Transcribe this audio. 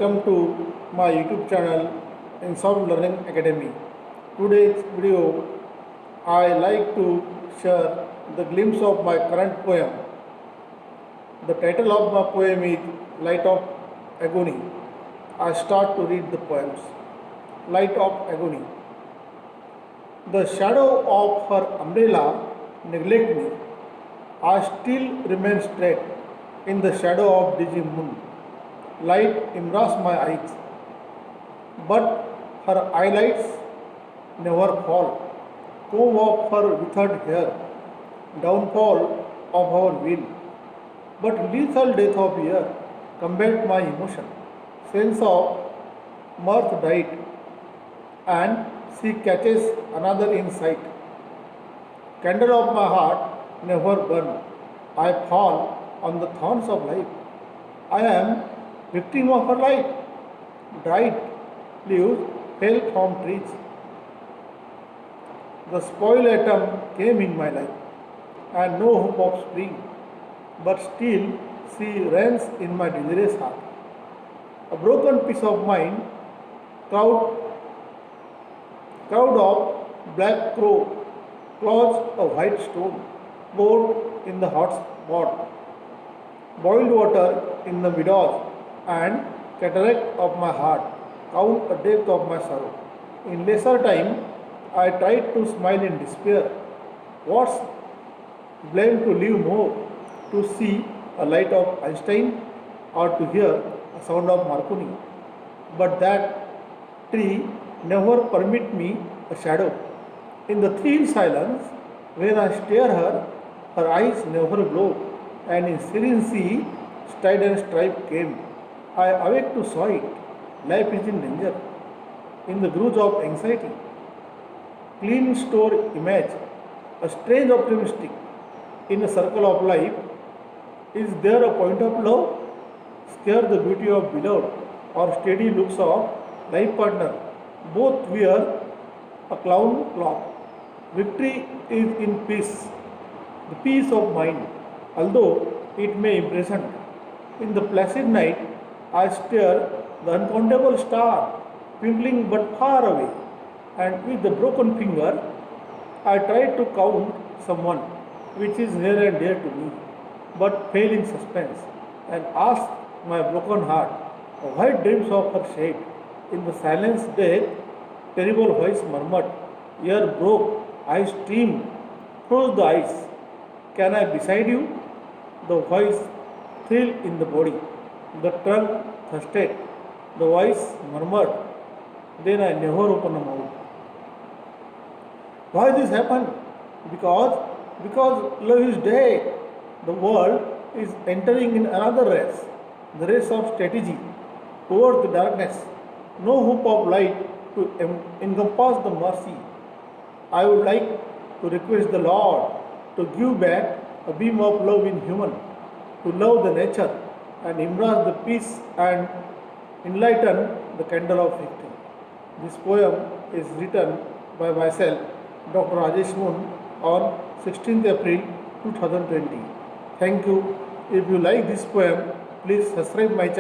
welcome to my YouTube channel Insolve Learning Academy. Today's video I like to share the glimpse of my current poem. The title of my poem is Light of Agony. I start to read the poems. Light of Agony. The shadow of her umbrella neglect me. I still remain straight in the shadow of dizzy moon. Light embrace my eyes, but her eyelids never fall. Comb of her withered hair, downfall of our will. But lethal death of year combat my emotion. Sense of mirth died, and she catches another in sight. Candle of my heart never burn. I fall on the thorns of life. I am victim of her life. Dried leaves fell from trees. The spoiled atom came in my life, and no hope of spring. But still she reigns in my delirious heart. A broken piece of mind, crowd of black crow claws a white stone, bored in the hot spot. Boiled water in the meadows and cataract of my heart, count a depth of my sorrow. In lesser time, I tried to smile in despair. What's blame to live more, to see a light of Einstein or to hear a sound of Marconi? But that tree never permit me a shadow. In the thin silence, when I stare her eyes never glow, and in serene sea, stride and stripe came. I awake to saw it. Life is in danger. In the grooves of anxiety, clean store image, a strange optimistic. In a circle of life, is there a point of love? Scare the beauty of beloved, or steady looks of life partner. Both wear a clown cloth. Victory is in peace, the peace of mind, although it may imprison. In the placid night, I stare the uncountable star, twinkling but far away, and with the broken finger, I try to count someone which is near and dear to me, but fail in suspense, and ask my broken heart, why dreams of her shade? In the silence death, terrible voice murmured, ear broke, I streamed, close the eyes. Can I beside you? The voice thrilled in the body. The tongue thirsted. The voice murmured. Then I never opened a mouth. Why this happened? Because love is dead. The world is entering in another race. The race of strategy towards the darkness. No hope of light to encompass the mercy. I would like to request the Lord to give back a beam of love in human, to love the nature and embrace the peace and enlighten the candle of victory. This poem is written by myself, Dr. Rajesh Moon, on 16th April 2020. Thank you. If you like this poem, please subscribe my channel.